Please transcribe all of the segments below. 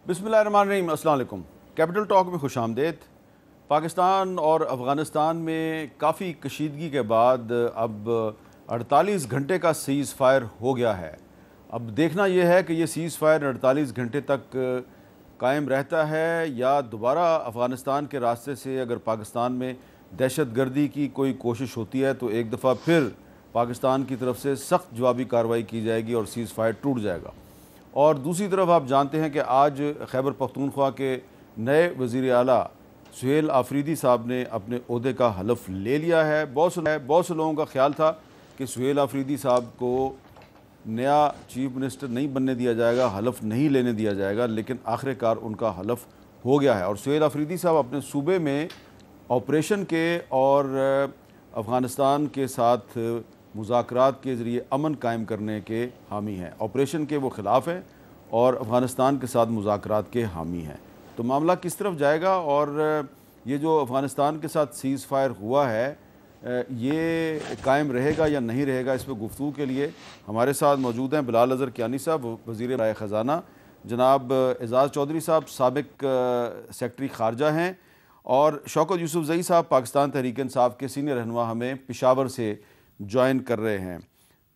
बिस्मिल्लाहिर्रहमानिर्रहीम, अस्सलाम वालेकुम। कैपिटल टॉक में खुशामदीद। पाकिस्तान और अफ़गानिस्तान में काफ़ी कशीदगी के बाद अब 48 घंटे का सीज़ फायर हो गया है। अब देखना यह है कि ये सीज़ फायर 48 घंटे तक कायम रहता है या दोबारा अफ़गानिस्तान के रास्ते से अगर पाकिस्तान में दहशत गर्दी की कोई कोशिश होती है तो एक दफ़ा फिर पाकिस्तान की तरफ से सख्त जवाबी कार्रवाई की जाएगी और सीज़ फायर टूट जाएगा। और दूसरी तरफ आप जानते हैं कि आज खैबर पख्तूनख्वा के नए वज़ीर आला सुहेल आफरीदी साहब ने अपने ओहदे का हलफ ले लिया है। बहुत से लोगों का ख्याल था कि सुहेल आफरीदी साहब को नया चीफ मिनिस्टर नहीं बनने दिया जाएगा, हलफ नहीं लेने दिया जाएगा, लेकिन आखिरकार उनका हलफ हो गया है। और सुहेल आफरीदी साहब अपने सूबे में ऑपरेशन के और अफ़गानिस्तान के साथ मुज़ाकरात के ज़रिए अमन कायम करने के हामी हैं। ऑपरेशन के वो ख़िलाफ़ हैं और अफ़गानिस्तान के साथ मुज़ाकरात के हामी हैं। तो मामला किस तरफ जाएगा और ये जो अफ़गानिस्तान के साथ सीज़ फायर हुआ है ये कायम रहेगा या नहीं रहेगा, इस पर गुफ्तगू के लिए हमारे साथ मौजूद हैं बिलाल अज़हर कियानी साहब, वज़ीर राय ख़ज़ाना, जनाब एजाज़ चौधरी साहब साबिक़ सेक्रेटरी ख़ारजा हैं, और शौकत यूसुफ़ज़ई साहब पाकिस्तान तहरीक इंसाफ के सीनियर रहनुमा हमें पेशावर से ज्वाइन कर रहे हैं।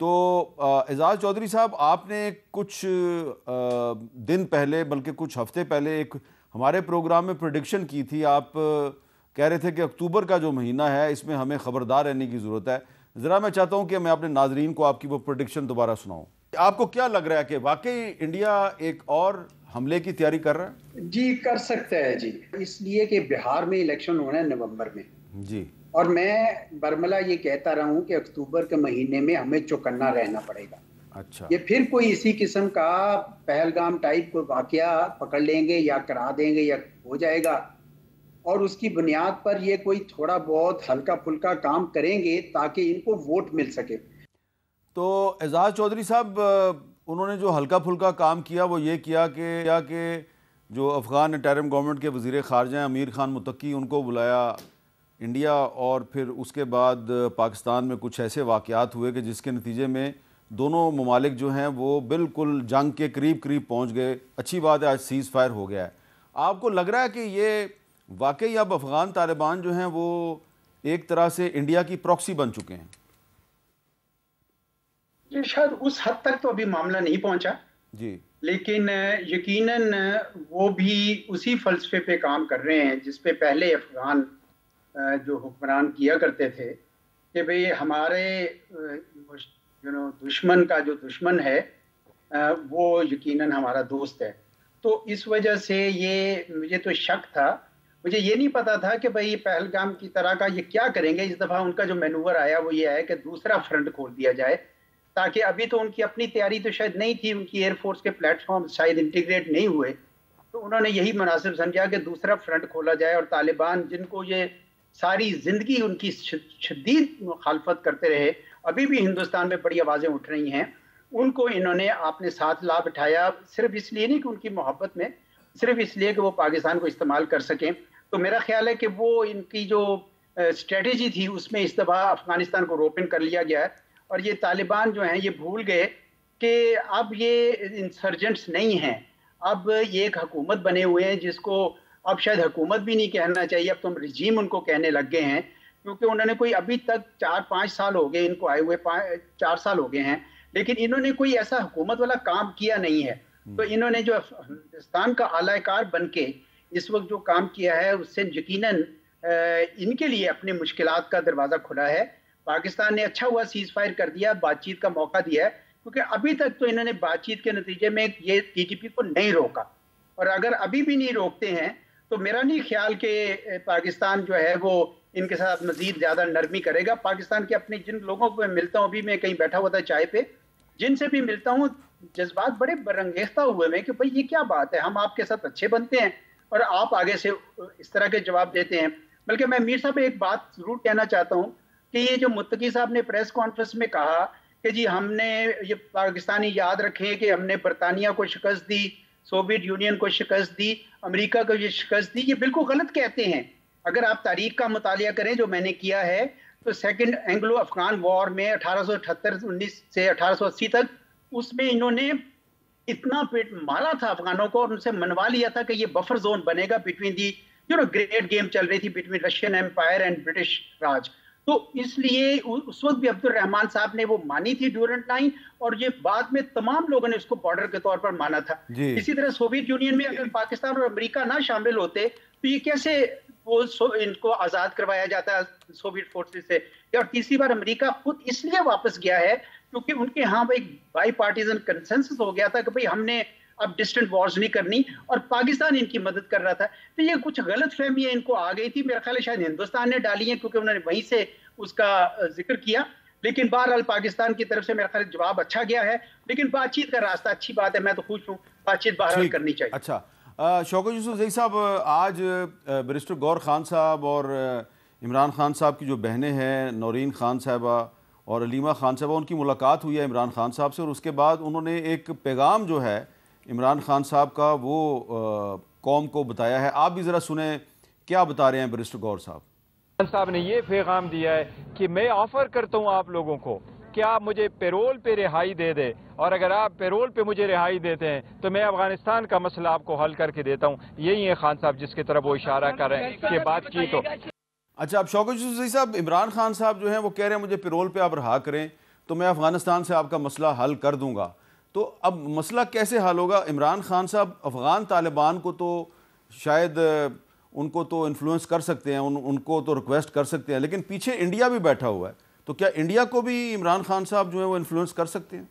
तो एजाज़ चौधरी साहब, आपने कुछ दिन पहले बल्कि कुछ हफ्ते पहले एक हमारे प्रोग्राम में प्रेडिक्शन की थी। आप कह रहे थे कि अक्टूबर का जो महीना है इसमें हमें ख़बरदार रहने की ज़रूरत है। ज़रा मैं चाहता हूँ कि मैं अपने नाजरीन को आपकी वो प्रेडिक्शन दोबारा सुनाऊँ। आपको क्या लग रहा है कि वाकई इंडिया एक और हमले की तैयारी कर रहा है? जी, कर सकता है जी, इसलिए कि बिहार में इलेक्शन होना है नवंबर में जी। और मैं बरमला ये कहता रहा हूँ कि अक्टूबर के महीने में हमें चौकन्ना रहना पड़ेगा। अच्छा, ये फिर कोई इसी किस्म का पहलगाम टाइप को वाकया पकड़ लेंगे या करा देंगे या हो जाएगा, और उसकी बुनियाद पर ये कोई थोड़ा बहुत हल्का फुल्का काम करेंगे ताकि इनको वोट मिल सके। तो एजाज़ चौधरी साहब, उन्होंने जो हल्का फुल्का काम किया वो ये किया कि जो अफ़गान इंटरिम गवर्नमेंट के वज़ीर ख़ारजा हैं अमीर ख़ान मुत्तकी, उनको बुलाया इंडिया, और फिर उसके बाद पाकिस्तान में कुछ ऐसे वाक़यात हुए कि जिसके नतीजे में दोनों ममालिक जो हैं वो बिल्कुल जंग के करीब करीब पहुँच गए। अच्छी बात है, आज सीज़ फायर हो गया है। आपको लग रहा है कि ये वाकई अब अफ़गान तालिबान जो हैं वो एक तरह से इंडिया की प्रॉक्सी बन चुके हैं? ये शायद उस हद तक तो अभी मामला नहीं पहुंचा जी। लेकिन यकीनन वो भी उसी फलसफे पे काम कर रहे हैं जिस पे पहले अफगान जो हुक्मरान किया करते थे कि भाई हमारे दुश्मन का जो दुश्मन है वो यकीनन हमारा दोस्त है। तो इस वजह से ये मुझे तो शक था, मुझे ये नहीं पता था कि भाई पहलगाम की तरह का ये क्या करेंगे। इस दफ़ा उनका जो मैनूवर आया वो ये है कि दूसरा फ्रंट खोल दिया जाए, ताकि अभी तो उनकी अपनी तैयारी तो शायद नहीं थी, उनकी एयरफोर्स के प्लेटफॉर्म शायद इंटीग्रेट नहीं हुए, तो उन्होंने यही मुनासिब समझा कि दूसरा फ्रंट खोला जाए और तालिबान जिनको ये सारी जिंदगी उनकी शदीद मुखालफत करते रहे, अभी भी हिंदुस्तान में बड़ी आवाज़ें उठ रही हैं, उनको इन्होंने अपने साथ ला बिठाया, सिर्फ इसलिए नहीं कि उनकी मोहब्बत में, सिर्फ इसलिए कि वो पाकिस्तान को इस्तेमाल कर सकें। तो मेरा ख्याल है कि वो इनकी जो स्ट्रेटेजी थी उसमें इस दफ़ा अफगानिस्तान को रोपिन कर लिया गया है, और ये तालिबान जो हैं ये भूल गए कि अब ये इंसर्जेंट्स नहीं हैं, अब ये एक हुकूमत बने हुए हैं जिसको अब शायद हुकूमत भी नहीं कहना चाहिए, अब तो हम रिजीम उनको कहने लग गए हैं, क्योंकि उन्होंने कोई अभी तक 4-5 साल हो गए इनको आए हुए, 4 साल हो गए हैं, लेकिन इन्होंने कोई ऐसा हुकूमत वाला काम किया नहीं है। तो इन्होंने जो हिंदुस्तान का आलाकार बन के इस वक्त जो काम किया है उससे यकीनन इनके लिए अपनी मुश्किलात का दरवाज़ा खुला है। पाकिस्तान ने अच्छा हुआ सीज़ फायर कर दिया, बातचीत का मौका दिया है, क्योंकि अभी तक तो इन्होंने बातचीत के नतीजे में ये टीटीपी को नहीं रोका, और अगर अभी भी नहीं रोकते हैं तो मेरा नहीं ख्याल कि पाकिस्तान जो है वो इनके साथ मजीद ज़्यादा नरमी करेगा। पाकिस्तान के अपने जिन लोगों को मैं मिलता हूँ, अभी मैं कहीं बैठा हुआ था चाय पे, जिनसे भी मिलता हूँ जज्बात बड़े बरंगेज़ता हुए में कि भाई ये क्या बात है, हम आपके साथ अच्छे बनते हैं और आप आगे से इस तरह के जवाब देते हैं। बल्कि मैं मीर साहब एक बात ज़रूर कहना चाहता हूँ कि ये जो मुत्तकी साहब ने प्रेस कॉन्फ्रेंस में कहा कि जी हमने ये पाकिस्तानी याद रखें कि हमने बरतानिया को शिकस्त दी, सोवियत यूनियन को शिकस्त दी, अमेरिका को ये शिकस्त दी, ये बिल्कुल गलत कहते हैं। अगर आप तारीख का मुतालिया करें जो मैंने किया है तो सेकंड एंग्लो अफगान वॉर में 1878-19 से 1880 तक, उसमें इन्होंने इतना पेट मारा था अफगानों को और उनसे मनवा लिया था कि ये बफर जोन बनेगा बिटवीन दी ग्रेट गेम चल रही थी between Russian empire and British Raj. तो इसलिए उस वक्त भी अब्दुल रहमान साहब ने वो मानी थी ड्यूरेंट लाइन, और ये बाद में तमाम लोगों ने उसको बॉर्डर के तौर पर माना था। इसी तरह सोवियत यूनियन में अगर पाकिस्तान और अमेरिका ना शामिल होते तो ये कैसे इनको आजाद करवाया जाता है सोवियत फोर्सेस से। और तीसरी बार अमेरिका खुद इसलिए वापस गया है क्योंकि उनके यहाँ एक बाई पार्टीजन कंसेंसस हो गया था कि भाई हमने अब डिस्टेंट वॉर्स नहीं करनी, और पाकिस्तान इनकी मदद कर रहा था। तो ये कुछ गलत फहमियां इनको आ गई थी, मेरा ख्याल है शायद हिंदुस्तान ने डाली है क्योंकि उन्होंने वहीं से उसका जिक्र किया। लेकिन बहरहाल पाकिस्तान की तरफ से मेरा ख्याल जवाब अच्छा गया है, लेकिन बातचीत का रास्ता अच्छी बात है, मैं तो खुश हूँ, बातचीत बहरहाल करनी चाहिए। अच्छा, शौकत यूसुफजई साहब, आज बैरिस्टर गौर खान साहब और इमरान खान साहब की जो बहनें हैं नौरीन खान साहबा और अलीमा खान साहबा, उनकी मुलाकात हुई है इमरान खान साहब से, और उसके बाद उन्होंने एक पैगाम जो है इमरान खान साहब का वो कौम को बताया है। आप भी ज़रा सुने क्या बता रहे हैं बैरिस्टर गौर साहब ने ये पैगाम दिया है कि मैं ऑफर करता हूँ आप लोगों को कि आप मुझे पेरोल पे रिहाई दे दे, और अगर आप पेरोल पे मुझे रिहाई देते हैं तो मैं अफगानिस्तान का मसला आपको हल करके देता हूँ। यही है खान साहब जिसकी तरफ वो इशारा कर रहे हैं कि बातचीत हो। अच्छा, अब शौकत यूसुफजई साहब, इमरान खान साहब जो हैं वो कह रहे हैं मुझे पेरोल पे आप रहा करें तो मैं अफगानिस्तान से आपका मसला हल कर दूंगा। तो अब मसला कैसे हल होगा? इमरान खान साहब अफगान तालिबान को तो शायद उनको तो इन्फ्लुएंस कर सकते हैं, उनको तो रिक्वेस्ट कर सकते हैं, लेकिन पीछे इंडिया भी बैठा हुआ है, तो क्या इंडिया को भी इमरान खान साहब जो है वो इन्फ्लुएंस कर सकते हैं?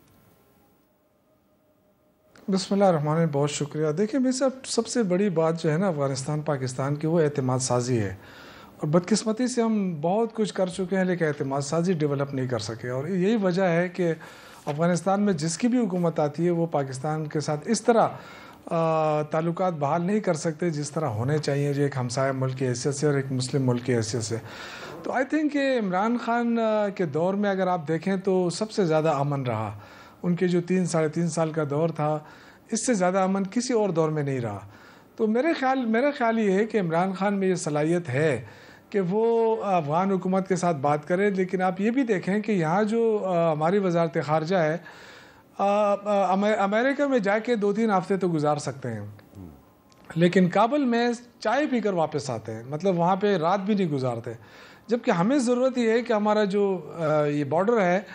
बिस्मिल्लाह, बहुत शुक्रिया। देखिए मेरे साहब, सबसे बड़ी बात जो है ना अफ़गानिस्तान पाकिस्तान की, वो एतमाद साजी है। और बदकिस्मती से हम बहुत कुछ कर चुके हैं लेकिन एतमाद साजी डेवलप नहीं कर सके, और यही वजह है कि अफ़गानिस्तान में जिसकी भी हुकूमत आती है वो पाकिस्तान के साथ इस तरह ताल्लुकात बहाल नहीं कर सकते जिस तरह होने चाहिए, जो एक हमसाया मुल्क की हैसियत से और एक मुस्लिम मुल्क की हैसियत से। तो आई थिंक कि इमरान खान के दौर में अगर आप देखें तो सबसे ज़्यादा अमन रहा। उनके जो 3-3.5 साल का दौर था, इससे ज़्यादा अमन किसी और दौर में नहीं रहा। तो मेरा ख़्याल ये है कि इमरान खान में ये सलाहियत है कि वो अफ़गान हुकूमत के साथ बात करें। लेकिन आप ये भी देखें कि यहाँ जो हमारी वजारत ख़ारजा है, अमेरिका में जाके 2-3 हफ्ते तो गुजार सकते हैं, लेकिन काबुल में चाय पीकर वापस आते हैं, मतलब वहाँ पे रात भी नहीं गुजारते। जबकि हमें ज़रूरत ये है कि हमारा जो ये बॉर्डर है,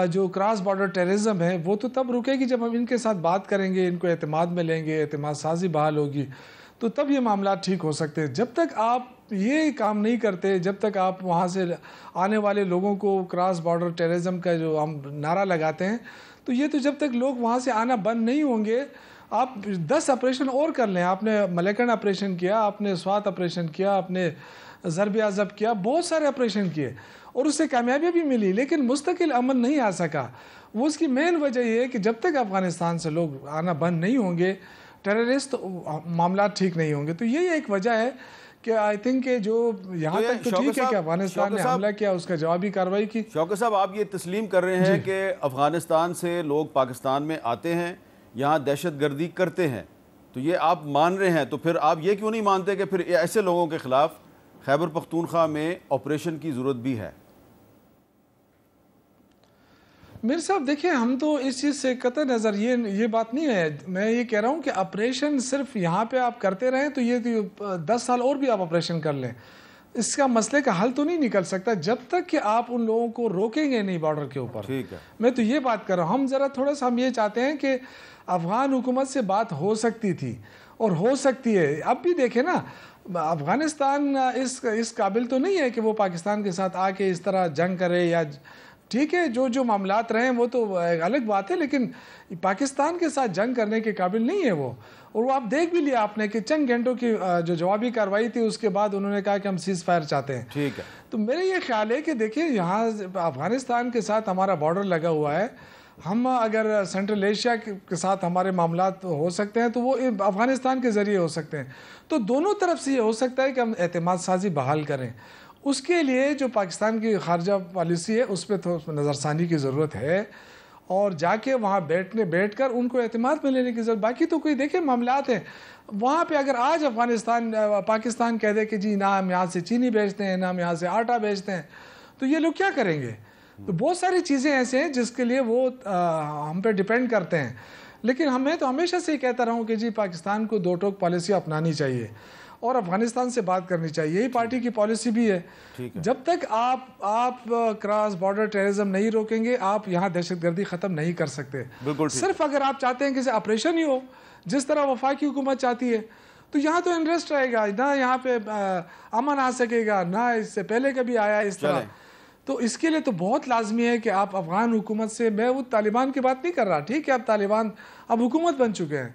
जो क्रॉस बॉर्डर टेररिज्म है, वो तो तब रुकेगी जब हम इनके साथ बात करेंगे, इनको एतमाद में लेंगे, एतमाद साजी बहाल होगी, तो तब ये मामला ठीक हो सकते हैं। जब तक आप ये काम नहीं करते, जब तक आप वहाँ से आने वाले लोगों को क्रॉस बॉर्डर टेररिज्म का जो हम नारा लगाते हैं, तो ये तो जब तक लोग वहाँ से आना बंद नहीं होंगे, आप 10 ऑपरेशन और कर लें। आपने मलेकन ऑपरेशन किया, आपने स्वात ऑपरेशन किया, आपने ज़रब अज़ब किया, बहुत सारे ऑपरेशन किए और उससे कामयाबी भी मिली, लेकिन मुस्तकिल अमन नहीं आ सका। वो उसकी मेन वजह ये है कि जब तक अफ़गानिस्तान से लोग आना बंद नहीं होंगे, टेररिस्ट मामला ठीक नहीं होंगे। तो यही एक वजह है कि आई थिंक जो यहाँ तक तो ठीक है कि अफगानिस्तान ने हमला किया, उसका जवाबी कार्रवाई की। शौकत साहब, आप ये तस्लीम कर रहे हैं कि अफ़गानिस्तान से लोग पाकिस्तान में आते हैं, यहाँ दहशत गर्दी करते हैं, तो ये आप मान रहे हैं, तो फिर आप ये क्यों नहीं मानते कि फिर ऐसे लोगों के ख़िलाफ़ खैबर पख्तूनख्वा में ऑपरेशन की ज़रूरत भी है? मेरे साहब देखिए, हम तो इस चीज़ से कतई नज़र ये बात नहीं है। मैं ये कह रहा हूँ कि ऑपरेशन सिर्फ यहाँ पे आप करते रहें तो ये 10 साल और भी आप ऑपरेशन कर लें, इसका मसले का हल तो नहीं निकल सकता जब तक कि आप उन लोगों को रोकेंगे नहीं बॉर्डर के ऊपर। ठीक है, मैं तो ये बात कर रहा हूँ। हम ज़रा थोड़ा सा हम ये चाहते हैं कि अफ़गान हुकूमत से बात हो सकती थी और हो सकती है। अब भी देखें ना, अफ़गानिस्तान इस काबिल तो नहीं है कि वो पाकिस्तान के साथ आके इस तरह जंग करे, या ठीक है जो मामलात रहे हैं वो तो अलग बात है, लेकिन पाकिस्तान के साथ जंग करने के काबिल नहीं है वो। और वो आप देख भी लिया आपने कि चंद घंटों की जो जवाबी कार्रवाई थी, उसके बाद उन्होंने कहा कि हम सीज़ फायर चाहते हैं। ठीक है, तो मेरा ये ख्याल है कि देखिए, यहाँ अफ़गानिस्तान के साथ हमारा बॉर्डर लगा हुआ है, हम अगर सेंट्रल एशिया के साथ हमारे मामलात हो सकते हैं तो वो अफ़गानिस्तान के ज़रिए हो सकते हैं। तो दोनों तरफ से ये हो सकता है कि हम एतमाद साजी बहाल करें। उसके लिए जो पाकिस्तान की खारजा पॉलिसी है उस पर तो नज़रसानी की ज़रूरत है, और जाके वहाँ बैठ कर उनको एतमाद में लेने की ज़रूरत। बाकी तो कोई देखे मामलात हैं वहाँ पे, अगर आज पाकिस्तान कह दे कि जी ना हम यहाँ से चीनी बेचते हैं, ना हम यहाँ से आटा बेचते हैं, तो ये लोग क्या करेंगे? तो बहुत सारी चीज़ें ऐसे हैं जिसके लिए वो हम पे डिपेंड करते हैं। लेकिन मैं तो हमेशा से ही कहता रहा हूँ कि जी पाकिस्तान को दो टोक पॉलिसी अपनानी चाहिए और अफगानिस्तान से बात करनी चाहिए, यही पार्टी की पॉलिसी भी है। जब तक आप क्रॉस बॉर्डर टेररिज्म नहीं रोकेंगे, आप यहाँ दहशतगर्दी ख़त्म नहीं कर सकते। सिर्फ अगर आप चाहते हैं कि ऑपरेशन ही हो जिस तरह वफाकी हुकूमत चाहती है, तो यहाँ तो इंटरेस्ट रहेगा ना, यहाँ पे अमन आ सकेगा ना, इससे पहले कभी आया इस तरह। तो इसके लिए तो बहुत लाजमी है कि आप अफगान हुकूमत से, मैं वो तालिबान की बात नहीं कर रहा, ठीक है अब तालिबान अब हुकूमत बन चुके हैं,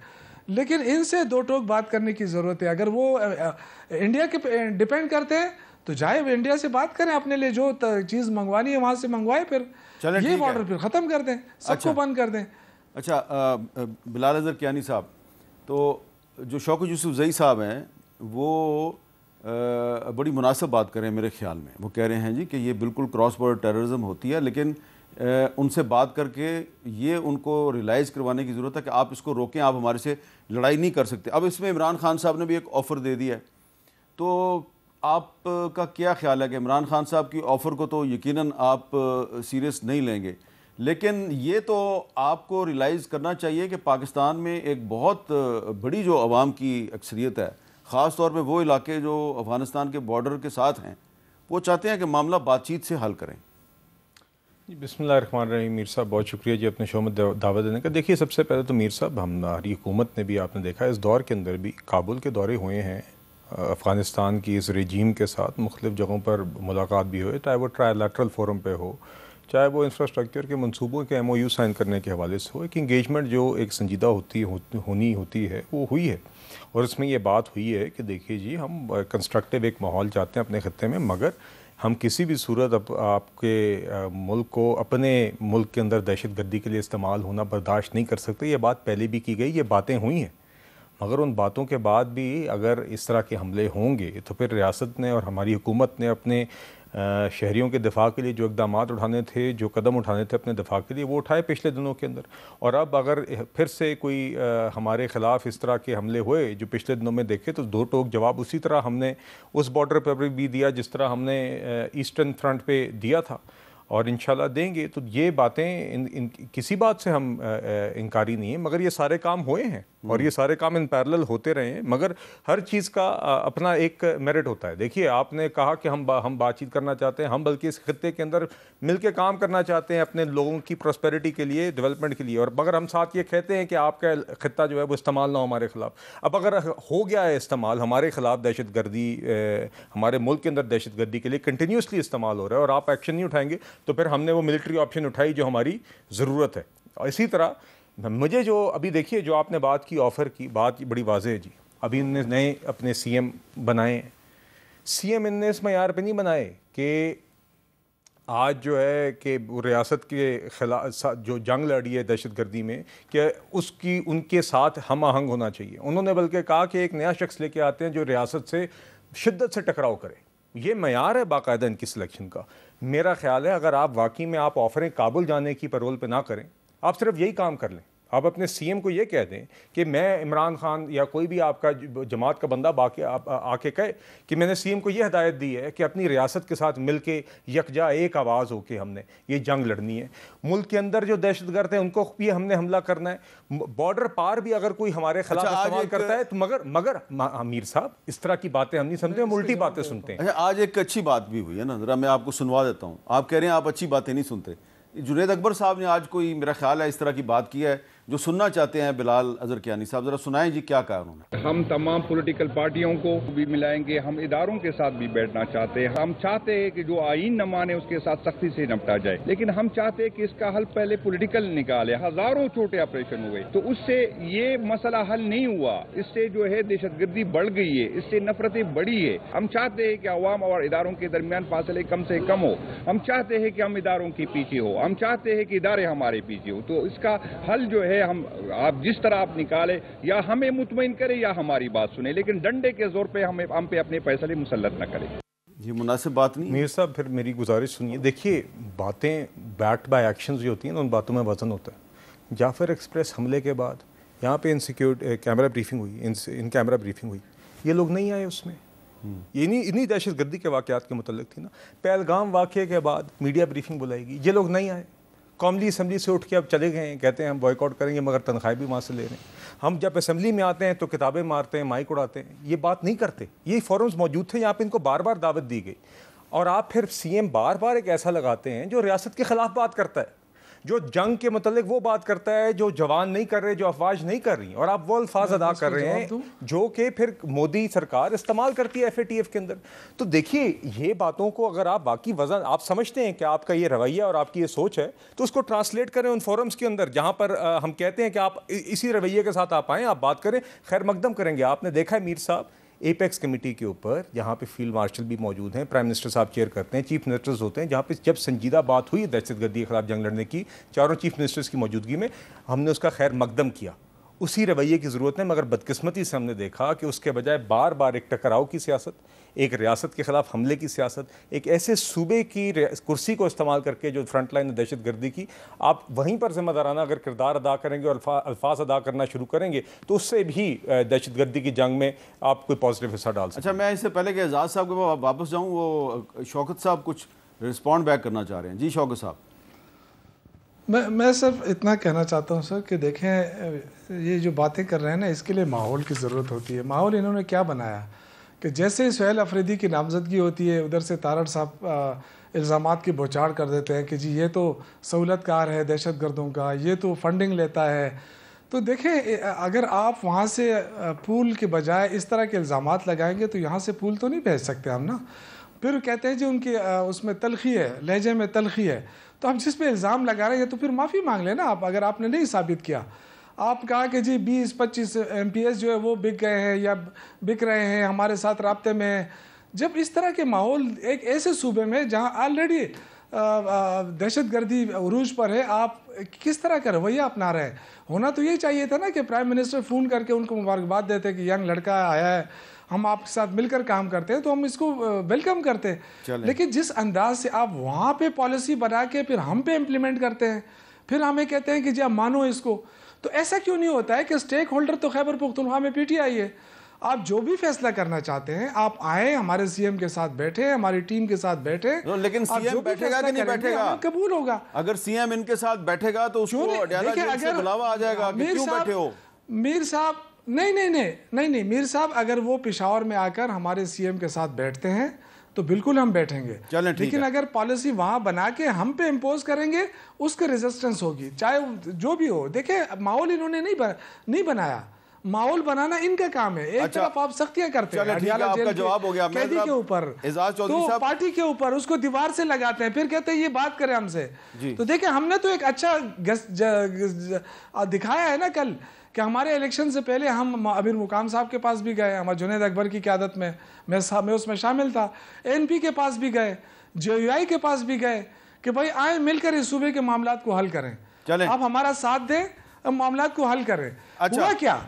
लेकिन इनसे दो टोक बात करने की ज़रूरत है। अगर वो इंडिया के डिपेंड करते हैं तो जाए वो इंडिया से बात करें, अपने लिए जो चीज़ मंगवानी है वहाँ से मंगवाए, फिर ये बॉर्डर फिर ख़त्म कर दें, सबको बंद कर दें। अच्छा बिलाल अज़हर कियानी साहब, तो जो शौकत यूसुफ ज़ई साहब हैं वो बड़ी मुनासिब बात करें मेरे ख्याल में। वो कह रहे हैं जी कि ये बिल्कुल क्रॉस बॉर्डर टेररिज्म होती है, लेकिन उनसे बात करके ये उनको रियलाइज़ करवाने की ज़रूरत है कि आप इसको रोकें, आप हमारे से लड़ाई नहीं कर सकते। अब इसमें इमरान खान साहब ने भी एक ऑफ़र दे दिया है, तो आपका क्या ख्याल है कि इमरान खान साहब की ऑफ़र को तो यकीनन आप सीरियस नहीं लेंगे, लेकिन ये तो आपको रियलाइज़ करना चाहिए कि पाकिस्तान में एक बहुत बड़ी जो अवाम की अक्सरियत है, ख़ास तौर पे वो इलाके जो अफ़गानिस्तान के बॉर्डर के साथ हैं, वो चाहते हैं कि मामला बातचीत से हल करें। बिस्मिल्लाहिर्रहमानिर्रहीम। मीर साहब बहुत शुक्रिया जी अपने शो में दावत देने का। देखिए सबसे पहले तो मीर साहब हमारी हुकूमत ने भी, आपने देखा इस दौर के अंदर भी काबुल के दौरे हुए हैं अफ़गानिस्तान की इस रजीम के साथ, मुख्तलिफ़ जगहों पर मुलाकात भी हुई, चाहे वो ट्रायलैटरल फोरम पे हो, चाहे वो इंफ्रास्ट्रक्चर के मंसूबों के MOU साइन करने के हवाले से हो। एक इंगेजमेंट जो एक संजीदा होती है वो हुई है, और इसमें ये बात हुई है कि देखिए जी हम कंस्ट्रक्टिव एक माहौल चाहते हैं अपने ख़त्े में, मगर हम किसी भी सूरत आपके मुल्क को अपने मुल्क के अंदर दहशत गर्दी के लिए इस्तेमाल होना बर्दाश्त नहीं कर सकते। ये बात पहले भी की गई, ये बातें हुई हैं, मगर उन बातों के बाद भी अगर इस तरह के हमले होंगे तो फिर रियासत ने और हमारी हुकूमत ने अपने शहरियों के दिफा के लिए जो इक़दाम उठाने थे, जो कदम उठाने थे अपने दिफा के लिए, वो उठाए पिछले दिनों के अंदर। और अब अगर फिर से कोई हमारे ख़िलाफ़ इस तरह के हमले हुए जो पिछले दिनों में देखे, तो दो टोक जवाब उसी तरह हमने उस बॉर्डर पर भी दिया जिस तरह हमने ईस्टर्न फ्रंट पे दिया था, और इंशाल्लाह देंगे। तो ये बातें किसी बात से हम इनकारी नहीं है, मगर ये सारे काम हुए हैं और ये सारे काम इन पैरेलल होते रहे हैं, मगर हर चीज़ का अपना एक मेरिट होता है। देखिए आपने कहा कि हम बातचीत करना चाहते हैं, हम बल्कि इस खित्ते के अंदर मिलकर काम करना चाहते हैं अपने लोगों की प्रॉस्पेरिटी के लिए, डेवलपमेंट के लिए, और मगर हम साथ ये कहते हैं कि आपका खित्ता जो है वो इस्तेमाल ना हो हमारे ख़िलाफ़। अब अगर हो गया है इस्तेमाल हमारे ख़िलाफ़, दहशत गर्दी हमारे मुल्क के अंदर दहशत गर्दी के लिए कंटिन्यूसली इस्तेमाल हो रहा है और आप एक्शन नहीं उठाएंगे, तो फिर हमने वो मिलिट्री ऑप्शन उठाई जो हमारी ज़रूरत है। और इसी तरह मुझे जो अभी देखिए जो आपने बात की ऑफ़र की, बात बड़ी वाज़ेह है जी। अभी इनने नए अपने CM बनाए, CM इनने इस मयार पे नहीं बनाए कि आज जो है कि रियासत के खिलाफ जो जंग लड़ी है दहशत गर्दी में, कि उसकी उनके साथ हम आहंग होना चाहिए। उन्होंने बल्कि कहा कि एक नया शख्स लेके आते हैं जो रियासत से शिद्दत से टकराव करे। ये मयार है बाकायदा इनकी सिलेक्शन का। मेरा ख्याल है अगर आप वाकई में आप ऑफरें काबुल जाने की पैरोल पे ना करें, आप सिर्फ यही काम कर लें, आप अपने CM को ये कह दें कि मैं इमरान खान या कोई भी आपका जमात का बंदा बाकी आके कहे कि मैंने CM को ये हिदायत दी है कि अपनी रियासत के साथ मिल के यकजा एक आवाज़ होकर हमने ये जंग लड़नी है। मुल्क के अंदर जो दहशतगर्द हैं उनको भी हमने हमला करना है, बॉर्डर पार भी अगर कोई हमारे खिलाफ इस्तेमाल करता है तो मगर अमीर साहब इस तरह की बातें हम नहीं सुनते, हम उल्टी बातें सुनते हैं। अच्छा, आज एक अच्छी बात भी हुई है ना, ज़रा मैं आपको सुनवा देता हूँ। आप कह रहे हैं आप अच्छी बातें नहीं सुनते। जुनैद अकबर साहब ने आज कोई मेरा ख्याल है इस तरह की बात की है जो सुनना चाहते हैं बिलाल अज़हर कियानी साहब, जरा सुनाएं जी क्या कहा उन्होंने। हम तमाम पॉलिटिकल पार्टियों को भी मिलाएंगे, हम इदारों के साथ भी बैठना चाहते हैं। हम चाहते हैं कि जो आईन न माने उसके साथ सख्ती से निपटा जाए, लेकिन हम चाहते हैं कि इसका हल पहले पॉलिटिकल निकाले। हजारों छोटे ऑपरेशन हुए तो उससे ये मसला हल नहीं हुआ, इससे जो है दहशतगर्दी बढ़ गई है, इससे नफरतें बढ़ी है। हम चाहते हैं कि अवाम और इदारों के दरमियान फासले कम से कम हो। हम चाहते हैं कि हम इदारों के पीछे हो, हम चाहते हैं कि इदारे हमारे पीछे हो। तो इसका हल जो है हम आप जिस तरह आप निकाले, या हमें मुतमईन करे या हमारी बात सुने, लेकिन डंडे के जोर पे हम पे अपने फैसले मुसल्लत न करें। ये मुनासिब बात नहीं। मीर साहब फिर मेरी गुजारिश सुनिए। देखिए बातें बैक्ड बाय एक्शंस जो होती हैं ना, उन बातों में वजन होता है। जाफर एक्सप्रेस हमले के बाद यहाँ पे कैमरा ब्रीफिंग हुई, इन कैमरा ब्रीफिंग हुई, ये लोग नहीं आए उसमें। ये इन्हीं दहशत गर्दी के वाक़यात के मुतल्लिक़ थी ना। पहलगाम वाक़े के बाद मीडिया ब्रीफिंग बुलाएगी, ये लोग नहीं आए। कौमी असम्बली से उठ के अब चले गए हैं, कहते हैं हम बॉयकॉट करेंगे मगर तनख्वाह भी वहाँ से ले रहे हैं। हम जब असम्बली में आते हैं तो किताबें मारते हैं, माइक उड़ाते हैं, ये बात नहीं करते। ये फोरम्स मौजूद थे, यहाँ पे इनको बार बार दावत दी गई और आप फिर सीएम बार बार एक ऐसा लगाते हैं जो रियासत के खिलाफ बात करता है, जो जंग के मतलब वो बात करता है, जो जवान नहीं कर रहे, जो अफवाज नहीं कर रही, और आप वो अल्फाज अदा कर रहे हैं जो कि फिर मोदी सरकार इस्तेमाल करती है FATF के अंदर। तो देखिए, ये बातों को अगर आप बाकी वजन आप समझते हैं कि आपका ये रवैया और आपकी ये सोच है, तो उसको ट्रांसलेट करें उन फोरम्स के अंदर जहाँ पर हम कहते हैं कि आप इसी रवैये के साथ आप आएँ, आप बात करें, खैर मकदम करेंगे। आपने देखा है मीर साहब एपेक्स कमेटी के ऊपर, जहाँ पे फील्ड मार्शल भी मौजूद हैं, प्राइम मिनिस्टर साहब चेयर करते हैं, चीफ मिनिस्टर्स होते हैं, जहाँ पे जब संजीदा बात हुई दहशतगर्दी के खिलाफ जंग लड़ने की, चारों चीफ मिनिस्टर्स की मौजूदगी में, हमने उसका खैर मकदम किया। उसी रवैये की ज़रूरत है, मगर बदकिस्मती से हमने देखा कि उसके बजाय बार बार एक टकराव की सियासत, एक रियासत के ख़िलाफ़ हमले की सियासत, एक ऐसे सूबे की कुर्सी को इस्तेमाल करके जो फ्रंट लाइन दहशत गर्दी की, आप वहीं पर ज़िम्मेदाराना अगर किरदार अदा करेंगे और अल्फाज अदा करना शुरू करेंगे तो उससे भी दहशत गर्दी की जंग में आप कोई पॉजिटिव हिस्सा डाल सकते हैं। अच्छा, मैं इससे पहले कि एजाज साहब को वापस जाऊँ, वो शौकत साहब कुछ रिस्पॉन्ड बैक करना चाह रहे हैं। जी शौकत साहब। मैं सिर्फ इतना कहना चाहता हूँ सर कि देखें, ये जो बातें कर रहे हैं ना, इसके लिए माहौल की ज़रूरत होती है। माहौल इन्होंने क्या बनाया कि जैसे ही सुहेल अफरीदी की नामजदगी होती है, उधर से तारड़ साहब इल्ज़ामात की बौछार कर देते हैं कि जी ये तो सहूलतकार है दहशत गर्दों का, ये तो फंडिंग लेता है। तो देखें, अगर आप वहाँ से पूल के बजाय इस तरह के इल्ज़ामात लगाएंगे तो यहाँ से पूल तो नहीं भेज सकते हम ना। फिर कहते हैं जी उनकी उसमें तलखी है, लहजे में तलखी है, तो हम जिस पे इल्ज़ाम लगा रहे हैं तो फिर माफ़ी मांग लेना आप, अगर आपने नहीं साबित किया। आप कहा कि जी 20-25 MPS जो है वो बिक गए हैं या बिक रहे हैं, हमारे साथ राब्ते में हैं। जब इस तरह के माहौल एक ऐसे सूबे में जहां ऑलरेडी दहशतगर्दी उरूज पर है, आप किस तरह का रवैया अपना रहे हैं? होना तो यही चाहिए था ना कि प्राइम मिनिस्टर फ़ोन करके उनको मुबारकबाद देते कि यंग लड़का आया है, हम आपके साथ मिलकर काम करते हैं, तो हम इसको वेलकम करते हैं। लेकिन जिस अंदाज से आप वहाँ पे पॉलिसी बना के फिर हम पे इम्प्लीमेंट करते हैं, फिर हमें कहते हैं कि जी आप मानो इसको, तो ऐसा क्यों नहीं होता है कि स्टेक होल्डर तो खैबर पख्तूनख्वा में PTI है। आप जो भी फैसला करना चाहते हैं आप आए, हमारे सीएम के साथ बैठे, हमारी टीम के साथ बैठे। लेकिन सीएम बैठेगा कि नहीं बैठेगा, कबूल होगा। अगर सीएम इनके साथ बैठेगा तो उसको अडयाला जेल से बुलावा आ जाएगा कि क्यों बैठे हो। मीर साहब नहीं, मीर साहब अगर वो पेशावर में आकर हमारे सीएम के साथ बैठते हैं तो बिल्कुल हम बैठेंगे, लेकिन अगर पॉलिसी वहां बना के हम पे इम्पोज करेंगे उसके रेजिस्टेंस होगी, चाहे जो भी हो। देखिए, माहौल इन्होंने नहीं बनाया, माहौल बनाना इनका काम है। एक तरफ आप सख्तियां करते हैं आपका जवाब हो गया कैदी के ऊपर, तो पार्टी के ऊपर उसको दीवार से लगाते हैं, फिर कहते हैं ये बात करें हमसे। तो देखिए, हमने तो एक अच्छा दिखाया है ना कल कि हमारे इलेक्शन से पहले हम अमीर मुकाम साहब के पास भी गए, हमारे जुनैद अकबर की क़यादत में, मैं उसमें शामिल था। ANP के पास भी गए, JUI के पास भी गए कि भाई आए मिलकर इस सूबे के मामलात को हल करें, आप हमारा साथ दें, मामलात को हल करें। अच्छा, हुआ क्या?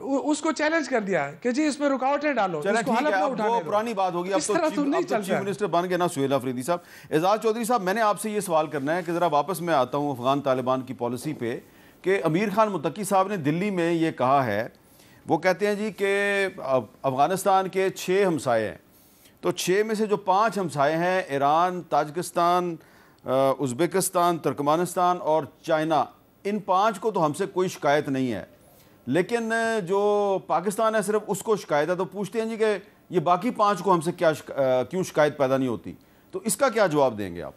उसको चैलेंज कर दिया कि जी इसमें रुकावटें डालो, इसको हलफ ना उठाने दो। पुरानी बात होगी, अब तो चीफ मिनिस्टर बन गए ना सुहेल अफरीदी साहब। एजाज चौधरी साहब, मैंने आपसे ये सवाल करना है कि ज़रा वापस मैं आता हूँ अफगान तालिबान की पॉलिसी पे कि अमीर खान मुत्तकी साहब ने दिल्ली में ये कहा है, वो कहते हैं जी कि अफ़गानिस्तान के 6 हमसाए हैं, तो 6 में से जो 5 हमसाए हैं, ईरान, ताजिकिस्तान, उज़्बेकिस्तान, तुर्कमानिस्तान और चाइना, इन 5 को तो हमसे कोई शिकायत नहीं है, लेकिन जो पाकिस्तान है सिर्फ उसको शिकायत है। तो पूछते हैं जी कि ये बाकी 5 को हमसे क्यों शिकायत पैदा नहीं होती? तो इसका क्या जवाब देंगे आप?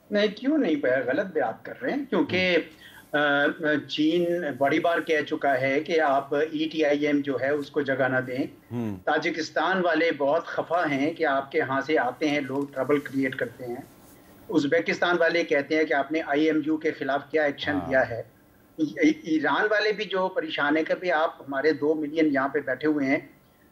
नहीं, क्यों नहीं, गलत बात कर रहे हैं, क्योंकि चीन बड़ी बार कह चुका है कि आप ETIM जो है उसको जगह ना दें। ताजिकिस्तान वाले बहुत खफा हैं कि आपके यहाँ से आते हैं लोग, ट्रबल क्रिएट करते हैं। उज़्बेकिस्तान वाले कहते हैं कि आपने IMU के खिलाफ क्या एक्शन लिया है। ईरान वाले भी जो परेशान है कि भाई आप हमारे 2 मिलियन यहाँ पे बैठे हुए हैं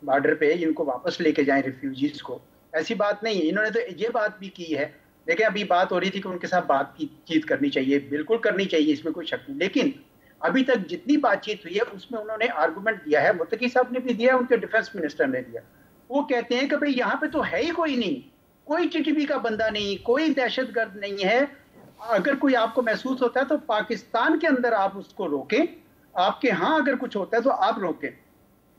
बॉर्डर पे, इनको वापस लेके जाएं रिफ्यूजीज को। ऐसी बात नहीं है, इन्होंने तो ये बात भी की है। देखिए, अभी बात हो रही थी कि उनके साथ बातचीत करनी चाहिए, बिल्कुल करनी चाहिए, इसमें कोई शक नहीं। लेकिन अभी तक जितनी बातचीत हुई है उसमें उन्होंने आर्गूमेंट दिया है, मुत्तकी साहब ने भी दिया, उनके डिफेंस मिनिस्टर ने दिया। वो कहते हैं कि भाई यहाँ पे तो है ही कोई नहीं, कोई TTP का बंदा नहीं, कोई दहशतगर्द नहीं है। अगर कोई आपको महसूस होता है तो पाकिस्तान के अंदर आप उसको रोकें, आपके यहाँ अगर कुछ होता है तो आप रोकें।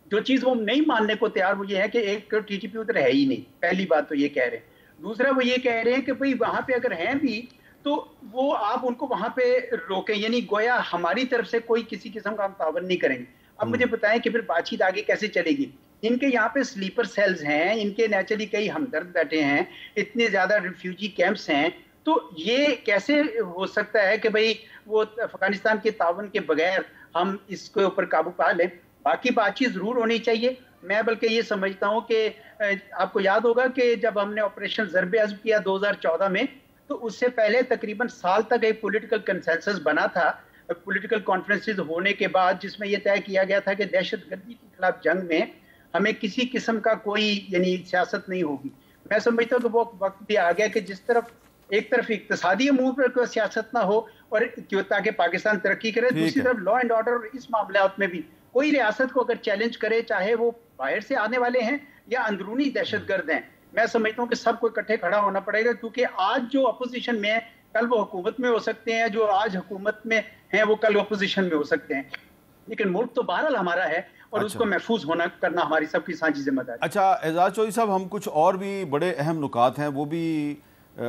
जो चीज़ वो नहीं मानने को तैयार वो ये है कि एक TTP उधर है ही नहीं, पहली बात तो ये कह रहे हैं। दूसरा वो ये कह रहे हैं कि भाई वहाँ पे अगर हैं भी तो वो आप उनको वहां पे रोकें, यानी गोया हमारी तरफ से कोई किसी किस्म का हम तावन नहीं करेंगे। अब मुझे बताएं कि फिर बातचीत आगे कैसे चलेगी? इनके यहाँ पे स्लीपर सेल्स हैं, इनके नेचुरली कई हमदर्द बैठे हैं, इतने ज्यादा रिफ्यूजी कैंप्स हैं, तो ये कैसे हो सकता है कि भाई वो अफगानिस्तान के तावन के बगैर हम इसके ऊपर काबू पा लें? बाकी बातचीत जरूर होनी चाहिए। मैं बल्कि ये समझता हूँ कि आपको याद होगा कि जब हमने ऑपरेशन ज़र्ब-ए-अज़्म किया 2014 में, तो उससे पहले तकरीबन साल तक एक पॉलिटिकल कंसेंसस बना था, पॉलिटिकल कॉन्फ्रेंसेस होने के बाद, जिसमें यह तय किया गया था कि दहशतगर्दी के खिलाफ जंग में हमें किसी किस्म का कोई यानी सियासत नहीं होगी। मैं समझता हूँ कि वो वक्त भी आ गया कि जिस तरफ एक तरफ इक्तिसादी अमूर पर कोई सियासत ना हो और ताकि पाकिस्तान तरक्की करे, दूसरी तरफ लॉ एंड ऑर्डर इस मामलात में भी कोई रियासत को अगर चैलेंज करे, चाहे वो बाहर से आने वाले हैं या अंदरूनी दहशतगर्द हैं, मैं समझता हूँ कि सबको इकट्ठे खड़ा होना पड़ेगा, क्योंकि आज जो अपोजिशन में है कल वो हुकूमत में हो सकते हैं, जो आज हुकूमत में हैं वो कल अपोजिशन में हो सकते हैं, लेकिन मुल्क तो बहरहाल हमारा है और उसको महफूज होना करना हमारी सबकी साझी जिम्मेदारी। अच्छा एजाज चौधरी साहब, हम कुछ और भी बड़े अहम नुकात हैं वो भी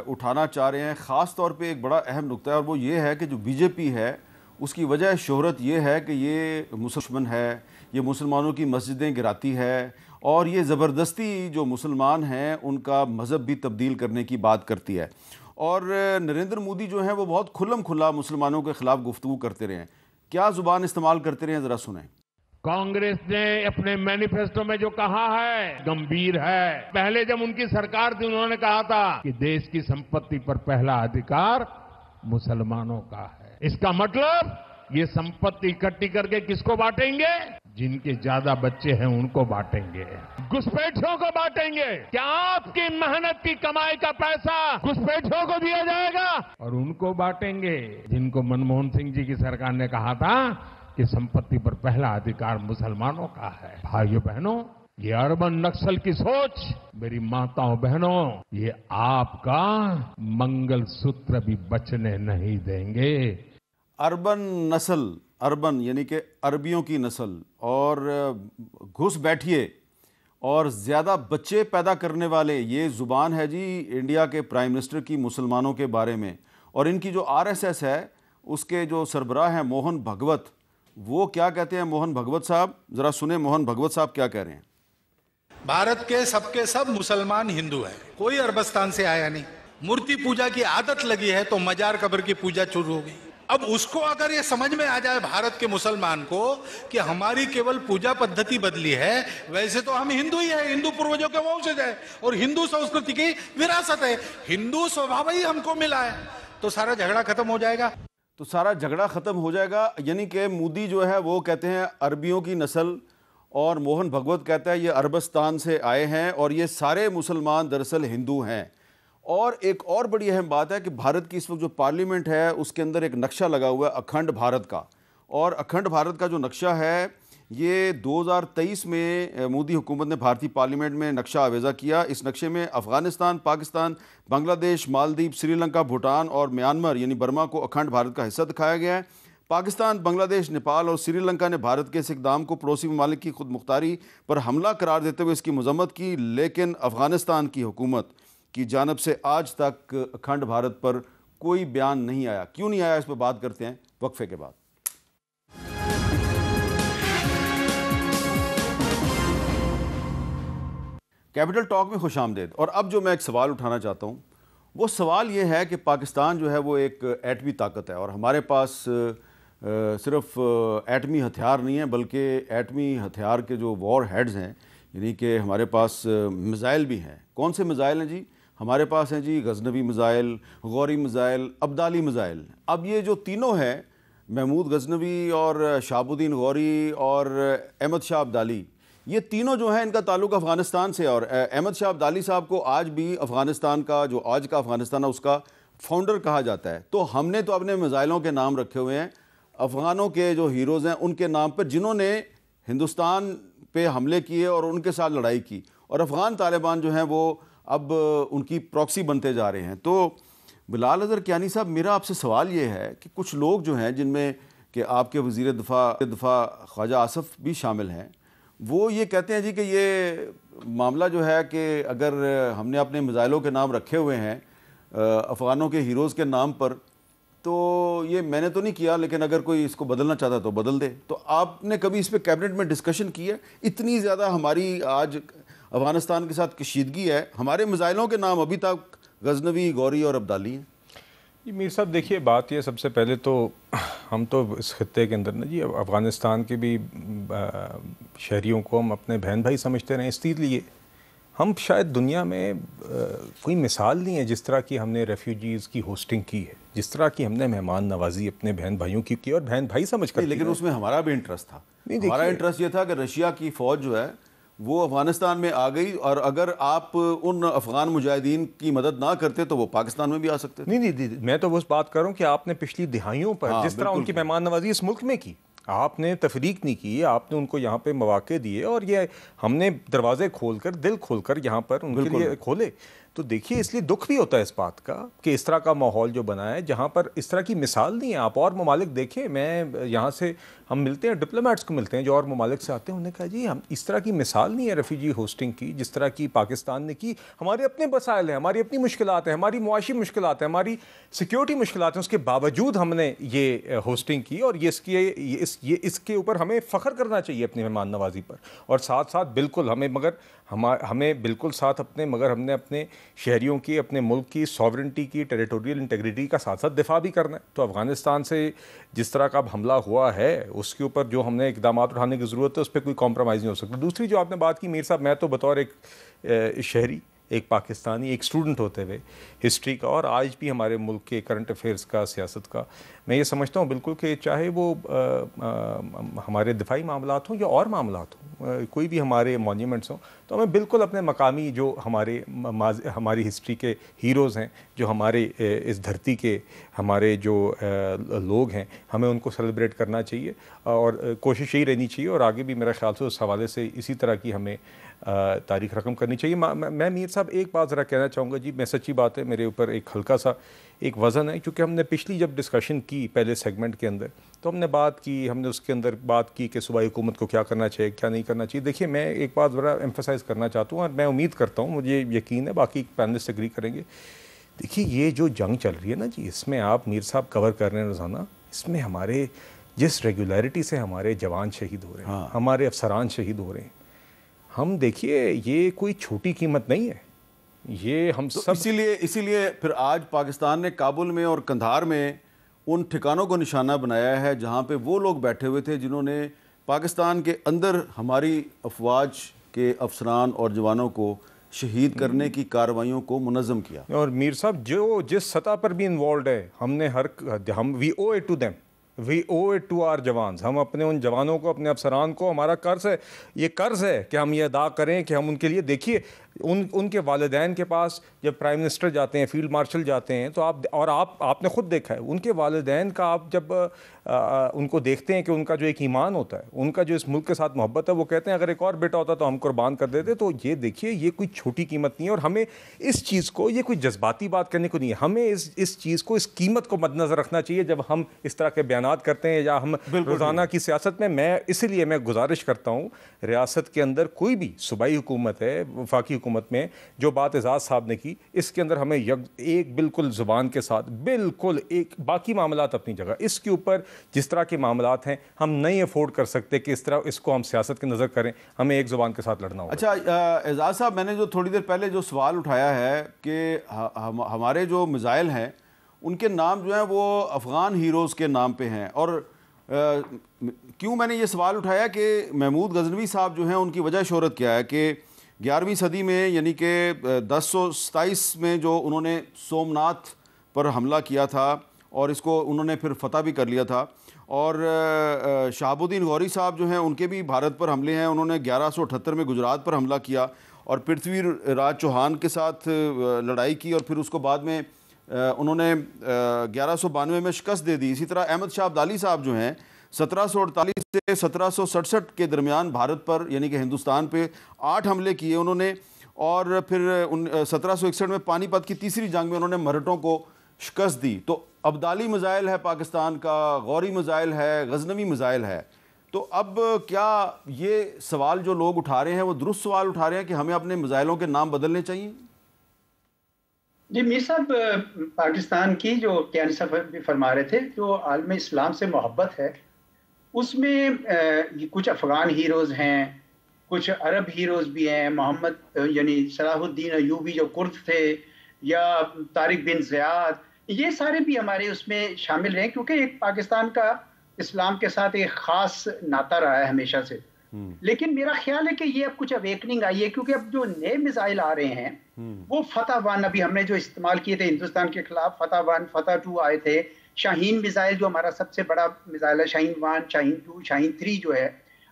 उठाना चाह रहे हैं। ख़ास तौर पे एक बड़ा अहम नुकता है और वो ये है कि जो बीजेपी है उसकी वजह शोहरत ये है कि ये मुसलमान है, ये मुसलमानों की मस्जिदें गिराती है और ये ज़बरदस्ती जो मुसलमान हैं उनका मज़हब भी तब्दील करने की बात करती है। और नरेंद्र मोदी जो हैं वो बहुत खुल्लम खुल्ला मुसलमानों के ख़िलाफ़ गुफ्तगू करते रहे हैं। क्या ज़ुबान इस्तेमाल करते रहे हैं, ज़रा सुनें। कांग्रेस ने अपने मैनिफेस्टो में जो कहा है गंभीर है। पहले जब उनकी सरकार थी उन्होंने कहा था कि देश की संपत्ति पर पहला अधिकार मुसलमानों का है। इसका मतलब ये संपत्ति इकट्ठी करके किसको बांटेंगे? जिनके ज्यादा बच्चे हैं उनको बांटेंगे, घुसपैठियों को बांटेंगे। क्या आपकी मेहनत की कमाई का पैसा घुसपैठियों को दिया जाएगा? और उनको बांटेंगे जिनको मनमोहन सिंह जी की सरकार ने कहा था कि संपत्ति पर पहला अधिकार मुसलमानों का है। भाइयों बहनों, ये अर्बन नक्सल की सोच, मेरी माताओं बहनों, ये आपका मंगलसूत्र भी बचने नहीं देंगे। अर्बन नस्ल, अर्बन यानी कि अरबियों की नस्ल, और घुस बैठिए और ज़्यादा बच्चे पैदा करने वाले, ये ज़ुबान है जी इंडिया के प्राइम मिनिस्टर की मुसलमानों के बारे में। और इनकी जो आरएसएस है उसके जो सरबराह हैं मोहन भगवत, वो क्या कहते हैं? मोहन भगवत साहब, ज़रा सुने मोहन भगवत साहब क्या कह रहे हैं। भारत के सबके सब मुसलमान हिंदू हैं, कोई अरबस्तान से आया नहीं। मूर्ति पूजा की आदत लगी है तो मजार कब्र की पूजा शुरू हो गई। अब उसको अगर ये समझ में आ जाए भारत के मुसलमान को कि हमारी केवल पूजा पद्धति बदली है, वैसे तो हम हिंदू ही है, हिंदू पूर्वजों के वंशज है और हिंदू संस्कृति की विरासत है, हिंदू स्वभाव ही हमको मिला है, तो सारा झगड़ा खत्म हो जाएगा। तो सारा झगड़ा ख़त्म हो जाएगा। यानी कि मोदी जो है वो कहते हैं अरबियों की नस्ल और मोहन भगवत कहता है ये अरबस्तान से आए हैं और ये सारे मुसलमान दरअसल हिंदू हैं। और एक और बड़ी अहम बात है कि भारत की इस वक्त जो पार्लियामेंट है उसके अंदर एक नक्शा लगा हुआ है अखंड भारत का, और अखंड भारत का जो नक्शा है ये 2023 में मोदी हुकूमत ने भारतीय पार्लियामेंट में नक्शा आवेज़ा किया। इस नक्शे में अफ़गानिस्तान, पाकिस्तान, बांग्लादेश, मालदीव, श्रीलंका, भूटान और म्यांमार यानी बर्मा को अखंड भारत का हिस्सा दिखाया गया है। पाकिस्तान, बांग्लादेश, नेपाल और श्रीलंका ने भारत के इस इक़दाम को पड़ोसी ममालिक की खुद मुख्तारी पर हमला करार देते हुए इसकी मज़म्मत की, लेकिन अफ़गानिस्तान की हुकूमत की जानब से आज तक अखंड भारत पर कोई बयान नहीं आया। क्यों नहीं आया, इस पर बात करते हैं वक्फे के बाद। कैपिटल टॉक में खुशामदीद। और अब जो मैं एक सवाल उठाना चाहता हूँ वो सवाल ये है कि पाकिस्तान जो है वो एक एटमी ताकत है और हमारे पास सिर्फ एटमी हथियार नहीं है बल्कि एटमी हथियार के जो वॉर हेड्स हैं, यानी कि हमारे पास मिज़ाइल भी हैं। कौन से मिज़ाइल हैं जी? हमारे पास हैं जी Ghaznavi missile, Ghauri missile, Abdali missile. अब ये जो तीनों हैं, महमूद गजनवी और शाहबुद्दीन गौरी और अहमद शाह अब्दाली, ये तीनों जो हैं इनका ताल्लुक़ अफ़गानिस्तान से। और अहमद शाह अब्दाली साहब को आज भी अफ़गानिस्तान का, जो आज का अफ़गानिस्तान है, उसका फाउंडर कहा जाता है। तो हमने तो अपने मिज़ाइलों के नाम रखे हुए हैं अफ़गानों के जो हीरोज़ हैं उनके नाम पर, जिन्होंने हिंदुस्तान पे हमले किए और उनके साथ लड़ाई की। और अफ़गान तालिबान जो हैं वो अब उनकी प्रॉक्सी बनते जा रहे हैं। तो बिलाल अज़हर कियानी साहब, मेरा आपसे सवाल ये है कि कुछ लोग जो हैं, जिनमें कि आपके वज़ीर दिफ़ा ख्वाजा आसिफ भी शामिल हैं, वो ये कहते हैं जी कि ये मामला जो है कि अगर हमने अपने मिज़ाइलों के नाम रखे हुए हैं अफ़गानों के हीरोज़ के नाम पर, तो ये मैंने तो नहीं किया, लेकिन अगर कोई इसको बदलना चाहता तो बदल दे। तो आपने कभी इस पर कैबिनेट में डिस्कशन की है? इतनी ज़्यादा हमारी आज अफ़गानिस्तान के साथ कशीदगी है, हमारे मिसाइलों के नाम अभी तक गजनवी, गौरी और अब्दाली हैं। जी मीर साहब, देखिए बात ये सबसे पहले तो हम तो इस खत्ते के अंदर ना जी अफ़गानिस्तान के भी शहरियों को हम अपने बहन भाई समझते रहे, इसलिए हम शायद दुनिया में कोई मिसाल नहीं है जिस तरह की हमने रेफ्यूजीज़ की होस्टिंग की है, जिस तरह की हमने मेहमान नवाजी अपने बहन भाइयों की और बहन भाई समझ कर। लेकिन उसमें हमारा भी इंटरेस्ट था। हमारा इंटरेस्ट ये था कि रशिया की फ़ौज जो है वो अफ़गानिस्तान में आ गई, और अगर आप उन अफ़गान मुजाहिदीन की मदद ना करते तो वो पाकिस्तान में भी आ सकते थे। नहीं, मैं तो उस बात कर रहा हूँ कि आपने पिछली दिहाइयों पर जिस तरह उनकी मेहमान नवाजी इस मुल्क में की, आपने तफरीक नहीं की, आपने उनको यहाँ पे मौके दिए, और ये हमने दरवाजे खोलकर, दिल खोलकर यहाँ पर उनके लिए खोले। तो देखिए, इसलिए दुख भी होता है इस बात का कि इस तरह का माहौल जो बना है जहाँ पर इस तरह की मिसाल नहीं है। आप और ममालिक देखें, मैं यहाँ से हम मिलते हैं, डिप्लोमेट्स को मिलते हैं जो और ममालिक से आते हैं, उन्होंने कहा जी हम इस तरह की मिसाल नहीं है रेफ्यूजी होस्टिंग की जिस तरह की पाकिस्तान ने की। हमारे अपने मसाइल हैं, हमारी अपनी मुश्किलात हैं, हमारी मुआशी मुश्किलात हैं, हमारी सिक्योरिटी मुश्किलात हैं, उसके बावजूद हमने ये होस्टिंग की, और ये इसके ऊपर हमें फ़ख्र करना चाहिए अपनी मेहमान नवाजी पर। और साथ साथ बिल्कुल हमें बिल्कुल साथ मगर हमने अपने शहरियों की, अपने मुल्क की सॉवरेंटी की, टेरिटोरियल इंटेग्रिटी का साथ साथ दिफा भी करना है। तो अफ़गानिस्तान से जिस तरह का हमला हुआ है उसके ऊपर जो हमने इक़दाम उठाने की ज़रूरत है उस पर कोई कॉम्प्रोमाइज़ नहीं हो सकता। दूसरी जो आपने बात की मीर साहब, मैं तो बतौर एक शहरी, एक पाकिस्तानी, एक स्टूडेंट होते हुए हिस्ट्री का और आज भी हमारे मुल्क के करंट अफेयर्स का, सियासत का, मैं ये समझता हूँ बिल्कुल कि चाहे वो हमारे दिफाई मामलात हों या और मामलात हों, कोई भी हमारे मॉन्यूमेंट्स हों, तो हमें बिल्कुल अपने मकामी जो हमारी हिस्ट्री के हीरोज़ हैं, जो हमारे इस धरती के हमारे जो लोग हैं, हमें उनको सेलिब्रेट करना चाहिए और कोशिश यही रहनी चाहिए। और आगे भी मेरा ख्याल से उस हवाले से इसी तरह की हमें तारीख रकम करनी चाहिए। मैं मीर साहब एक बात ज़रा कहना चाहूँगा जी, मैं सच्ची बात है मेरे ऊपर एक हल्का सा एक वज़न है, क्योंकि हमने पिछली जब डिस्कशन की पहले सेगमेंट के अंदर, तो हमने उसके अंदर बात की कि सूबाई हुकूमत को क्या करना चाहिए, क्या नहीं करना चाहिए। देखिए, मैं एक बात बड़ा एम्फसाइज़ करना चाहता हूँ और मैं उम्मीद करता हूँ, मुझे यकीन है बाकी पैनलिस्ट एग्री करेंगे। देखिए, ये जो जंग चल रही है ना जी, इसमें आप मीर साहब कवर कर रहे हैं रोज़ाना, इसमें हमारे जिस रेगुलरिटी से हमारे जवान शहीद हो रहे हैं, हमारे अफसरान शहीद हो रहे हैं, हम देखिए ये कोई छोटी कीमत नहीं है, ये हम तो सब इसीलिए फिर आज पाकिस्तान ने काबुल में और कंधार में उन ठिकानों को निशाना बनाया है जहां पे वो लोग बैठे हुए थे जिन्होंने पाकिस्तान के अंदर हमारी अफवाज के अफसरान और जवानों को शहीद करने की कार्रवाइयों को मुनज़्ज़म किया। और मीर साहब जो जिस सतह पर भी इन्वॉल्व है, हम we owe it to them, we owe it to our jawans, हम अपने उन जवानों को, अपने अफसरान को, हमारा कर्ज है, ये कर्ज है कि हम ये अदा करें कि हम उनके लिए, देखिए उनके वालिदैन के पास जब प्राइम मिनिस्टर जाते हैं, फील्ड मार्शल जाते हैं, तो आपने ख़ुद देखा है उनके वालिदैन का, आप जब उनको देखते हैं कि उनका जो एक ईमान होता है, उनका जो इस मुल्क के साथ मोहब्बत है, वो कहते हैं अगर एक और बेटा होता तो हम कुर्बान कर देते। तो ये देखिए, ये कोई छोटी कीमत नहीं है और हमें इस चीज़ को, ये कोई जज्बाती बात करने को नहीं है, हमें इस चीज़ को, इस कीमत को मद्देनज़र रखना चाहिए जब हम इस तरह के बयान करते हैं या हम रोज़ाना की सियासत में। इसीलिए मैं गुजारिश करता हूँ, रियासत के अंदर कोई भी सूबाई हुकूमत है, वफाकी हुकूमत में जो बात एजाज साहब ने की, इसके अंदर हमें एक बिल्कुल ज़ुबान के साथ, बिल्कुल एक, बाकी मामलात अपनी जगह, इसके ऊपर जिस तरह के मामलात हैं हम नहीं अफोर्ड कर सकते कि इस तरह इसको हम सियासत की नज़र करें, हमें एक ज़ुबान के साथ लड़ना होगा। अच्छा एजाज साहब, मैंने जो थोड़ी देर पहले जो सवाल उठाया है कि हमारे जो मिसाइल हैं उनके नाम जो हैं वो अफ़गान हीरोज़ के नाम पे हैं, और क्यों मैंने ये सवाल उठाया कि महमूद गजनवी साहब जो हैं उनकी वजह शोहरत क्या है कि 11वीं सदी में, यानी कि 1027 में जो उन्होंने सोमनाथ पर हमला किया था और इसको उन्होंने फिर फतह भी कर लिया था, और शहाबुद्दीन गौरी साहब जो हैं उनके भी भारत पर हमले हैं, उन्होंने 1178 में गुजरात पर हमला किया और पृथ्वीराज चौहान के साथ लड़ाई की और फिर उसको बाद में उन्होंने 1192 में शिकस्त दे दी। इसी तरह अहमद शाह अब्दाली साहब जो हैं 1748 से 1767 के दरमियान भारत पर, यानी कि हिंदुस्तान पे 8 हमले किए उन्होंने, और फिर 1761 में पानीपत की तीसरी जंग में उन्होंने मराठों को शिकस्त दी। तो अब्दाली मिसाइल है पाकिस्तान का, गौरी मिसाइल है, गजनवी मिसाइल है। तो अब क्या ये सवाल जो लोग उठा रहे हैं वो दुरुस्त सवाल उठा रहे हैं कि हमें अपने मिसाइलों के नाम बदलने चाहिए? जी मीर साहब, पाकिस्तान की जो कियानी साहब भी फरमा रहे थे, जो आलम इस्लाम से मोहब्बत है उसमें कुछ अफगान हीरोज़ हैं, कुछ अरब हीरोज़ भी हैं, मोहम्मद यानी सलाहुद्दीन अयूबी जो कुर्द थे, या तारिक बिन ज़ियाद, ये सारे भी हमारे उसमें शामिल हैं, क्योंकि एक पाकिस्तान का इस्लाम के साथ एक ख़ास नाता रहा है हमेशा से। लेकिन मेरा ख्याल है कि ये अब कुछ अवेकनिंग आई है, क्योंकि अब जो नए मिसाइल आ रहे हैं वो फतह 1 अभी हमने जो इस्तेमाल किए थे हिंदुस्तान के खिलाफ, फतह 1, फतह 2 आए थे, शाहीन मिसाइल जो हमारा सबसे बड़ा मिसाइल है, शाहीन 1, शाहीन 2, शाहीन 3 जो है।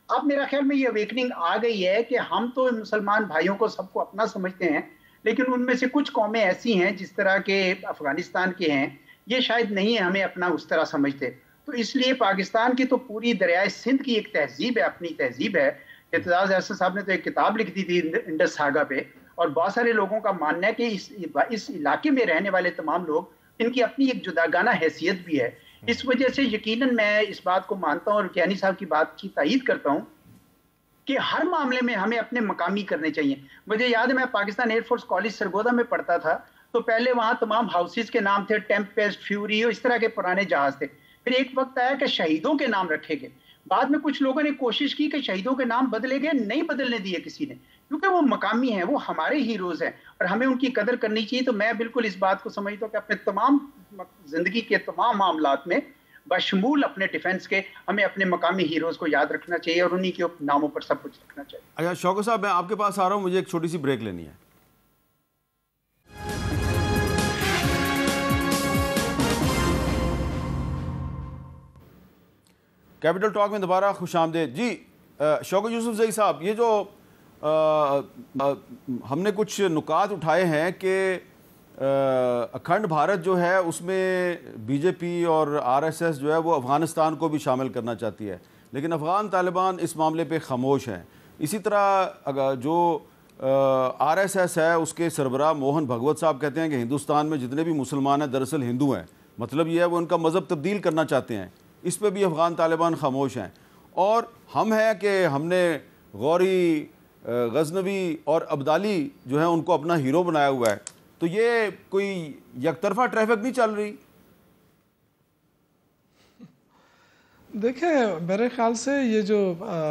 अब मेरा ख्याल में ये अवेकनिंग आ गई है कि हम तो मुसलमान भाइयों को सबको अपना समझते हैं, लेकिन उनमें से कुछ कौमें ऐसी हैं जिस तरह के अफगानिस्तान के हैं, ये शायद नहीं हमें अपना उस तरह समझते। तो इसलिए पाकिस्तान की तो पूरी दरियाए सिंध की एक तहजीब है, अपनी तहजीब है। एतजाज अहसन साहब ने तो एक किताब लिख दी थी इंडस सागा पे, और बहुत सारे लोगों का मानना है कि इस इलाके में रहने वाले तमाम लोग, इनकी अपनी एक जुदागाना हैसियत भी है। इस वजह से यकीनन मैं इस बात को मानता हूँ और कियानी साहब की बात की तायीद करता हूँ कि हर मामले में हमें अपने मकामी करने चाहिए। मुझे याद है मैं पाकिस्तान एयरफोर्स कॉलेज सरगोदा में पढ़ता था, तो पहले वहाँ तमाम हाउसेज के नाम थे, टेम्पेस्ट, फ्यूरी, इस तरह के पुराने जहाज थे। फिर एक वक्त आया कि शहीदों के नाम रखे गए। बाद में कुछ लोगों ने कोशिश की कि शहीदों के नाम बदले गए, नहीं बदलने दिए किसी ने, क्योंकि वो मकामी हैं, वो हमारे हीरोज हैं और हमें उनकी कदर करनी चाहिए। तो मैं बिल्कुल इस बात को समझता हूँ कि अपने तमाम जिंदगी के तमाम मामलात में बशमूल अपने डिफेंस के हमें अपने मकामी हीरोज को याद रखना चाहिए और उन्हीं के नामों पर सब कुछ रखना चाहिए। अच्छा शौकत साहब, मैं आपके पास आ रहा हूँ, मुझे एक छोटी सी ब्रेक लेनी है। कैपिटल टॉक में दोबारा खुशामदीद जी। शौकत यूसुफजई साहब, ये जो हमने कुछ नुकात उठाए हैं कि अखंड भारत जो है उसमें बीजेपी और आरएसएस जो है वो अफ़गानिस्तान को भी शामिल करना चाहती है, लेकिन अफ़गान तालिबान इस मामले पे ख़ामोश हैं। इसी तरह अगर जो आरएसएस है उसके सरबराह मोहन भगवत साहब कहते हैं कि हिंदुस्तान में जितने भी मुसलमान हैं दरअसल हिंदू हैं, मतलब ये है वो उनका मज़हब तब्दील करना चाहते हैं। इस पर भी अफ़गान तालिबान ख़ामोश हैं। और हम हैं कि हमने गौरी, गजनवी और अब्दाली जो है उनको अपना हीरो बनाया हुआ है, तो ये कोई यकतरफा ट्रैफिक नहीं चल रही? देखिए मेरे ख्याल से ये जो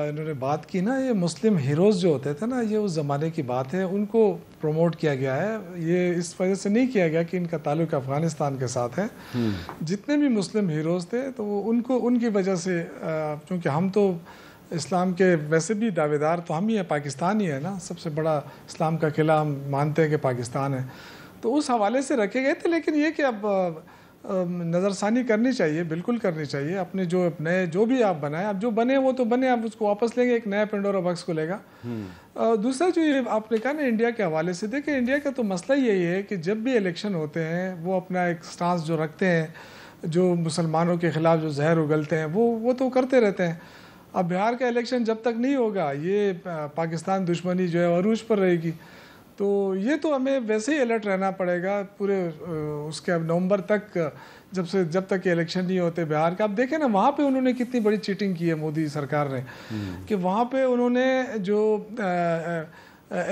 इन्होंने बात की ना, ये मुस्लिम हीरोज़ जो होते थे ना, ये उस ज़माने की बात है, उनको प्रमोट किया गया है। ये इस वजह से नहीं किया गया कि इनका ताल्लुक़ अफ़गानिस्तान के साथ है। जितने भी मुस्लिम हीरोज़ थे तो वो उनको उनकी वजह से, क्योंकि हम तो इस्लाम के वैसे भी दावेदार तो हम ही हैं, पाकिस्तान ही है ना, सबसे बड़ा इस्लाम का किला हम मानते हैं कि पाकिस्तान है, तो उस हवाले से रखे गए थे। लेकिन ये कि अब नज़रसानी करनी चाहिए, बिल्कुल करनी चाहिए। अपने जो नए जो भी आप बनाए, अब जो बने वो तो बने, आप उसको वापस लेंगे, एक नया पेंडोरा बॉक्स को लेगा। दूसरा जो ये आपने कहा ना इंडिया के हवाले से, देखिए इंडिया का तो मसला यही है कि जब भी इलेक्शन होते हैं वो अपना एक स्टांस जो रखते हैं, जो मुसलमानों के ख़िलाफ़ जो जहर उगलते हैं वो तो करते रहते हैं। अब बिहार का इलेक्शन जब तक नहीं होगा ये पाकिस्तान दुश्मनी जो है अरूज पर रहेगी। तो ये तो हमें वैसे ही अलर्ट रहना पड़ेगा पूरे उसके अब नवंबर तक, जब तक ये इलेक्शन नहीं होते बिहार का। अब देखें ना वहाँ पे उन्होंने कितनी बड़ी चीटिंग की है मोदी सरकार ने, कि वहाँ पे उन्होंने जो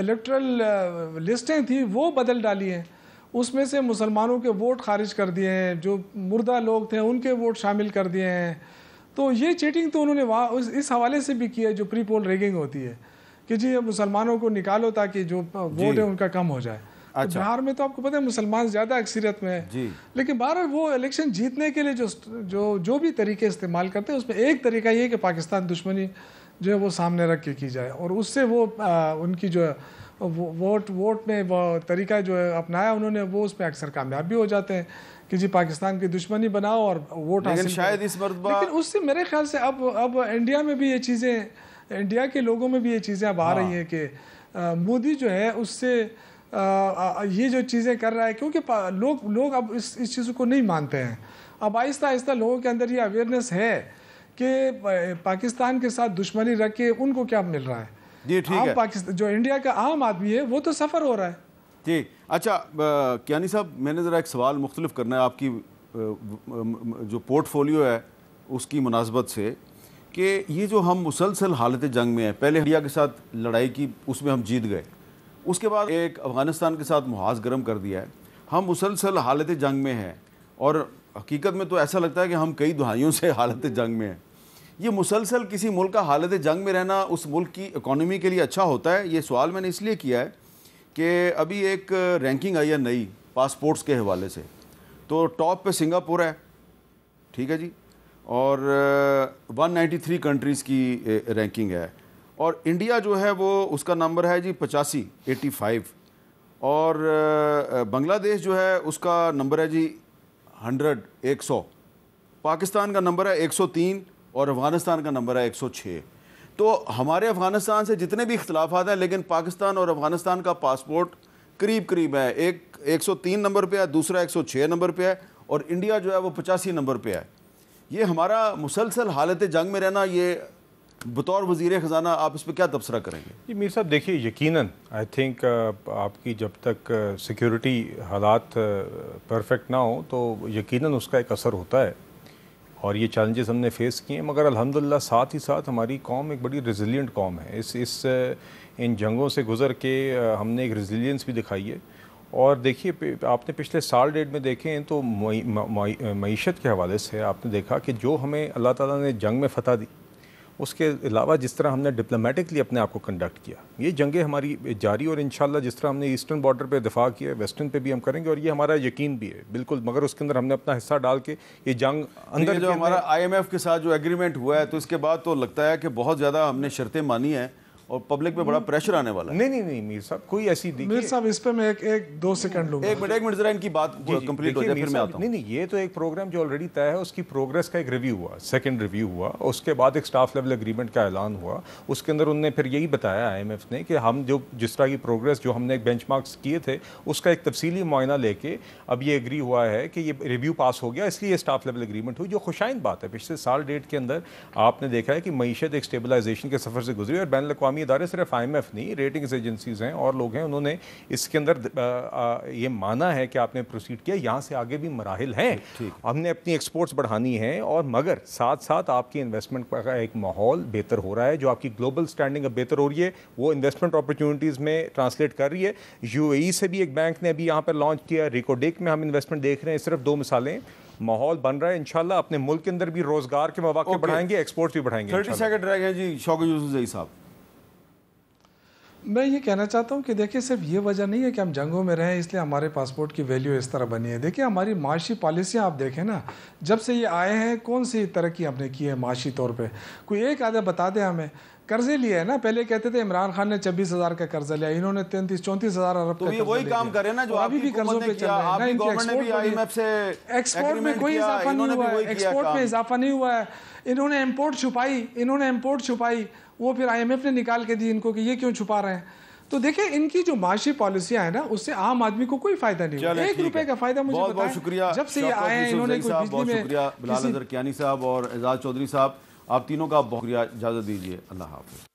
इलेक्ट्रल लिस्टें थी वो बदल डाली हैं, उसमें से मुसलमानों के वोट खारिज कर दिए हैं, जो मुर्दा लोग थे उनके वोट शामिल कर दिए हैं। तो ये चीटिंग तो उन्होंने वहाँ इस हवाले से भी की है, जो प्री पोल रेगिंग होती है कि जी मुसलमानों को निकालो ताकि जो वोट है उनका कम हो जाए। अच्छा। तो बिहार में तो आपको पता है मुसलमान ज़्यादा अक्सरियत में है, लेकिन बहरहाल वो इलेक्शन जीतने के लिए जो भी तरीके इस्तेमाल करते हैं उसमें एक तरीका ये कि पाकिस्तान दुश्मनी जो है वो सामने रख के की जाए, और उससे वो उनकी जो है वोट ने वो तरीका जो है अपनाया उन्होंने, वो उसमें अक्सर कामयाब भी हो जाते हैं कि जी पाकिस्तान की दुश्मनी बनाओ और वोट हासिल। शायद इस मरतबा, लेकिन उससे मेरे ख्याल से अब इंडिया में भी ये चीज़ें, इंडिया के लोगों में भी ये चीज़ें अब आ रही हैं कि मोदी जो है उससे ये जो चीज़ें कर रहा है, क्योंकि लोग अब इस चीज़ों को नहीं मानते हैं। अब आहिस्ता आहिस्ता लोगों के अंदर ये अवेयरनेस है कि पाकिस्तान के साथ दुश्मनी रख के उनको क्या मिल रहा है। जी ठीक है, पाकिस्तान जो इंडिया का आम आदमी है वो तो सफ़र हो रहा है। जी अच्छा कियानी साहब, मैंने ज़रा एक सवाल मुख्तलिफ करना है आपकी जो पोर्टफोलियो है उसकी मुनासबत से, कि ये जो हम मुसलसल हालत जंग में हैं, पहले इंडिया के साथ लड़ाई की उसमें हम जीत गए, उसके बाद एक अफ़गानिस्तान के साथ मुहाज़ गर्म कर दिया है, हम मुसलसल हालत जंग में हैं, और हकीकत में तो ऐसा लगता है कि हम कई दहाइयों से हालत जंग में हैं। ये मुसलसल किसी मुल्क का हालत जंग में रहना उस मुल्क की इकॉनमी के लिए अच्छा होता है? ये सवाल मैंने इसलिए किया है कि अभी एक रैंकिंग आई है नई पासपोर्ट्स के हवाले से, तो टॉप पे सिंगापुर है, ठीक है जी, और 193 कंट्रीज़ की रैंकिंग है, और इंडिया जो है वो उसका नंबर है जी 85, और बांग्लादेश जो है उसका नंबर है जी 100। पाकिस्तान का नंबर है 103 और अफ़गानिस्तान का नंबर है 106। तो हमारे अफ़गानिस्तान से जितने भी इख्तलाफात हैं, लेकिन पाकिस्तान और अफ़गानिस्तान का पासपोर्ट करीब करीब है, एक 103 नंबर पे है, दूसरा 106 नंबर पे है, और इंडिया जो है वो 85 नंबर पे है। ये हमारा मुसलसल हालत जंग में रहना, ये बतौर वज़ीर ख़जाना आप इस पर क्या तबसरा करेंगे? जी मीर साहब, देखिए यकीनन आई थिंक आपकी जब तक सिक्योरिटी हालात परफेक्ट ना हो तो यकीनन उसका एक असर होता है, और ये चैलेंजेस हमने फेस किए हैं, मगर अल्हम्दुलिल्लाह साथ ही साथ हमारी कौम एक बड़ी रेजिलिएंट कौम है। इन जंगों से गुज़र के हमने एक रेजिलियंस भी दिखाई है। और देखिए आपने पिछले साल डेढ़ में देखें तो मईशत के हवाले से आपने देखा कि जो हमें अल्लाह ताला ने जंग में फ़तह दी, उसके अलावा जिस तरह हमने डिप्लोमेटिकली अपने आप को कंडक्ट किया, ये जंगें हमारी जारी, और इंशाल्लाह जिस तरह हमने ईस्टर्न बॉर्डर पे दिफा किया, वेस्टर्न पे भी हम करेंगे, और ये हमारा यकीन भी है बिल्कुल। मगर उसके अंदर हमने अपना हिस्सा डाल के ये जंग अंदर जो हमारा IMF के साथ जो एग्रीमेंट हुआ है, तो इसके बाद तो लगता है कि बहुत ज़्यादा हमने शर्तें मानी हैं और पब्लिक पे बड़ा प्रेशर आने वाला है। नहीं मीर साहब, कोई ऐसी मीर साहब इस पे मैं एक 2 सेकंड लूंगा। एक मिनट जरा इनकी बात कंप्लीट हो जाए, फिर मैं आता हूं। नहीं, ये तो एक प्रोग्राम जो ऑलरेडी तय है, उसकी प्रोग्रेस का एक रिव्यू हुआ, सेकंड रिव्यू हुआ, उसके बाद एक स्टाफ लेवल एग्रीमेंट का ऐलान हुआ। उसके अंदर उन्होंने फिर यही बताया IMF ने कि हम जो जिस तरह की प्रोग्रेस जो हमने एक बेंचमार्क्स किए थे, उसका एक तफसीली मुआयना लेके अब ये एग्री हुआ है कि ये रिव्यू पास हो गया, इसलिए स्टाफ लेवल एग्रीमेंट हुई, जो खुशाइन बात है। पिछले साल डेट के अंदर आपने देखा है कि मईशत एक स्टेबलाइजेशन के सफ़र से गुजरी, और बैन अल-अक़वामी इदारे, सिर्फ IMF नहीं, रेटिंग्स एजेंसीज हैं और लोग हैं, उन्होंने इसके अंदर ये माना है कि आपने प्रोसीड किया, यहाँ से आगे भी मराहिल हैं, हमने अपनी एक्सपोर्ट्स बढ़ानी है, और मगर साथ साथ आपकी इन्वेस्टमेंट का एक माहौल बेहतर हो रहा है, जो आपकी ग्लोबल स्टैंडिंग अब बेहतर हो रही है, वो इन्वेस्टमेंट अपॉर्चुनिटीज़ में ट्रांसलेट कर रही है। UAE से भी एक बैंक ने अभी यहाँ पर लॉन्च किया, रिकोडेक में हम इन्वेस्टमेंट देख रहे हैं। सिर्फ 2 मिसालें, माहौल बन रहा है। इंशाल्लाह अपने मुल्क के अंदर भी रोजगार के मौके बढ़ाएंगे, एक्सपोर्ट भी बढ़ाएंगे। 30 सेकंड रह गए जी, शौकत यूसुफ़ज़ई साहब। मैं ये कहना चाहता हूँ कि देखिए सिर्फ ये वजह नहीं है कि हम जंगों में रहें इसलिए हमारे पासपोर्ट की वैल्यू इस तरह बनी है। देखिए हमारी माशी पॉलिसियाँ आप देखें ना, जब से ये आए हैं कौन सी तरक्की हमने की है माशी तौर पे, कोई एक आधा बता दें हमें। कर्जे लिए है ना, पहले कहते थे इमरान खान ने 26,000 का कर्जा लिया, इन्होंने 33-34,000 अरब का कर्जा लिया। वही काम करे ना जो अभी भी कर्जों पे चल रहा है। एक्सपोर्ट में कोई इजाफा नहीं हुआ है, एक्सपोर्ट में इजाफा नहीं हुआ है। इन्होंने इम्पोर्ट छुपाई, वो फिर IMF ने निकाल के दी इनको कि ये क्यों छुपा रहे हैं। तो देखिए इनकी जो माशी पॉलिसियां है ना, उससे आम आदमी को कोई फायदा नहीं हुआ। 1 रुपए का फायदा मुझे बहुत बहुत शुक्रिया। जब से ये आए हैं इन्होंने कोई बिजली में, शुक्रिया बिलाल अज़हर कियानी साहब और एजाज चौधरी साहब, आप तीनों का बहुत शुक्रिया। इजाज़त दीजिए, अल्लाह हाफ़िज़।